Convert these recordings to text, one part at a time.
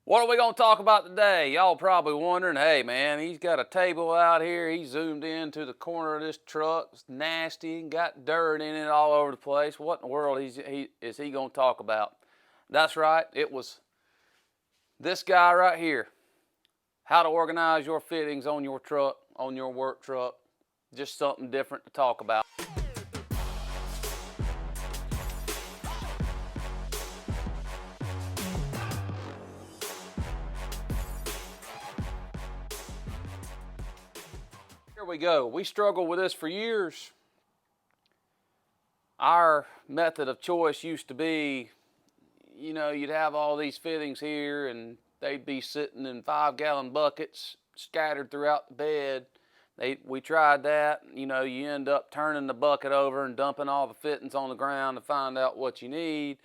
What are we going to talk about today? Y'all probably wondering, hey man, he's got a table out here. He zoomed into the corner of this truck. It's nasty and got dirt in it all over the place. What in the world is he going to talk about? That's right, it was this guy right here. How to organize your fittings on your truck, on your work truck. Just something different to talk about. Here we go. We struggled with this for years. Our method of choice used to be, you know, you'd have all these fittings here and they'd be sitting in 5-gallon buckets scattered throughout the bed. We tried that. You know, you end up turning the bucket over and dumping all the fittings on the ground to find out what you need.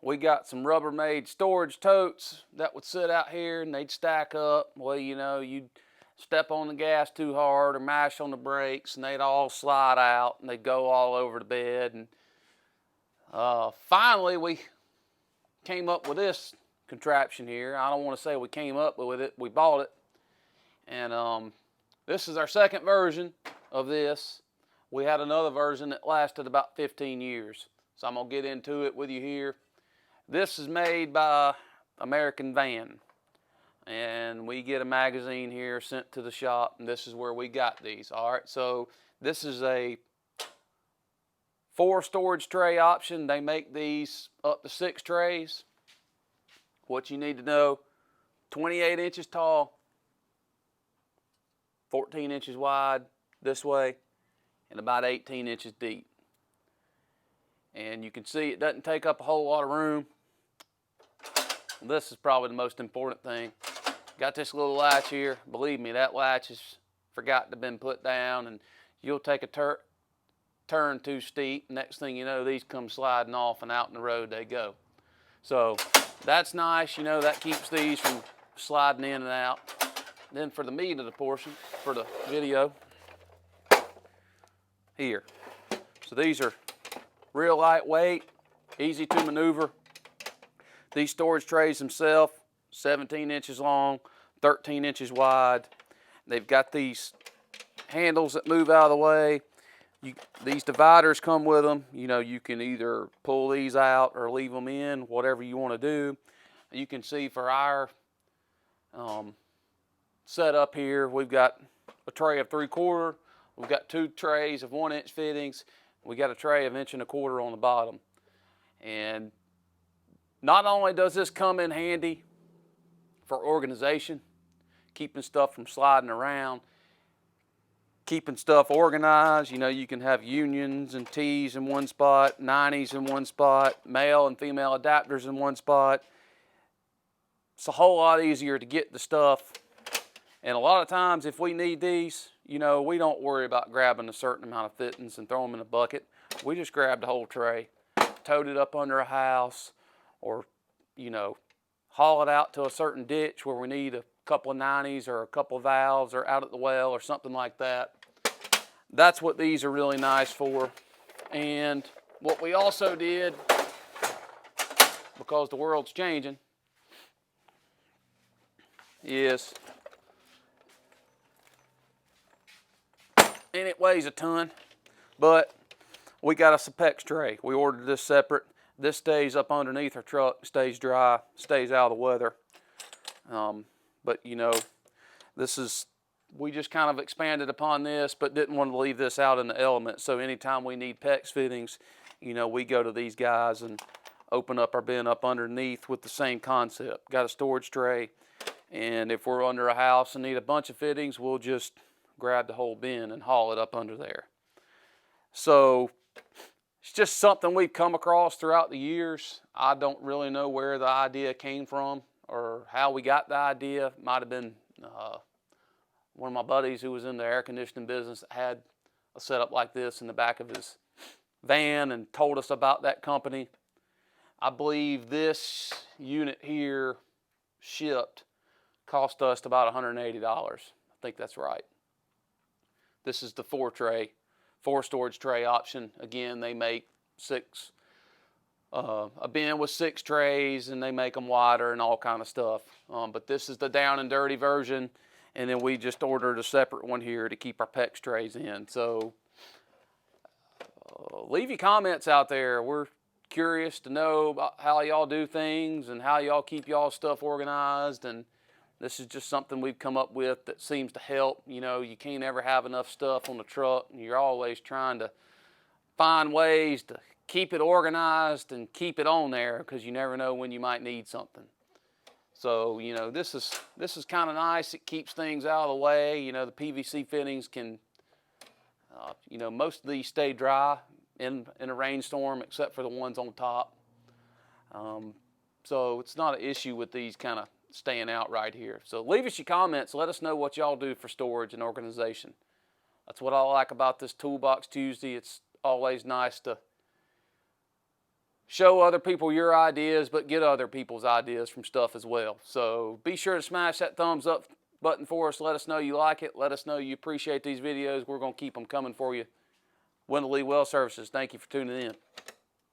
We got some Rubbermaid storage totes that would sit out here and they'd stack up. Well, you know, you'd step on the gas too hard or mash on the brakes and they'd all slide out and they'd go all over the bed. And finally we came up with this contraption here. I don't want to say we came up with it, we bought it. And this is our second version of this. We had another version that lasted about 15 years. So I'm going to get into it with you here. This is made by AmericanVan. And we get a magazine here sent to the shop, and this is where we got these. All right, so this is a 4 storage tray option. They make these up to 6 trays. What you need to know, 28 inches tall, 14 inches wide this way, and about 18 inches deep. And you can see it doesn't take up a whole lot of room. This is probably the most important thing. Got this little latch here. Believe me, that latch is forgot to been put down, and you'll take a turn too steep. Next thing you know, these come sliding off and out in the road they go. So that's nice, you know, that keeps these from sliding in and out. Then for the meat of the portion, for the video, here. So these are real lightweight, easy to maneuver. These storage trays themselves, 17 inches long, 13 inches wide. They've got these handles that move out of the way. These dividers come with them. You know, you can either pull these out or leave them in, whatever you want to do. You can see for our setup here, we've got a tray of 3/4. We've got 2 trays of 1-inch fittings. We got a tray of 1 1/4 on the bottom. And not only does this come in handy for organization, keeping stuff from sliding around, keeping stuff organized. You know, you can have unions and T's in one spot, 90s in one spot, male and female adapters in one spot. It's a whole lot easier to get the stuff. And a lot of times if we need these, you know, we don't worry about grabbing a certain amount of fittings and throw them in a bucket. We just grab the whole tray, tote it up under a house, or, you know, haul it out to a certain ditch where we need a couple of 90s or a couple of valves or out at the well or something like that. That's what these are really nice for. And what we also did, because the world's changing, is, and it weighs a ton, but we got a Sapex tray. We ordered this separate. This stays up underneath our truck, stays dry, stays out of the weather. But you know, we just kind of expanded upon this, but didn't want to leave this out in the element. So anytime we need PEX fittings, you know, we go to these guys and open up our bin up underneath with the same concept. Got a storage tray, and if we're under a house and need a bunch of fittings, we'll just grab the whole bin and haul it up under there. So it's just something we've come across throughout the years. I don't really know where the idea came from or how we got the idea. It might have been one of my buddies who was in the air conditioning business that had a setup like this in the back of his van and told us about that company. I believe this unit here shipped cost us about $180. I think that's right. This is the 4 storage tray option. Again, they make 6 a bin with 6 trays, and they make them wider and all kind of stuff. But this is the down and dirty version, and then we just ordered a separate one here to keep our PEX trays in. So leave your comments out there. We're curious to know about how y'all do things and how y'all keep y'all stuff organized, and this is just something we've come up with that seems to help. You know, you can't ever have enough stuff on the truck, and you're always trying to find ways to keep it organized and keep it on there, because you never know when you might need something. So, you know, this is kind of nice. It keeps things out of the way. You know, the PVC fittings can, you know, most of these stay dry in a rainstorm except for the ones on top. So it's not an issue with these kind of staying out right here. So leave us your comments. Let us know what y'all do for storage and organization. That's what I like about this Toolbox Tuesday. It's always nice to show other people your ideas, but get other people's ideas from stuff as well. So be sure to smash that thumbs up button for us. Let us know you like it. Let us know you appreciate these videos. We're going to keep them coming for you. Wendell Lee Well Services, thank you for tuning in.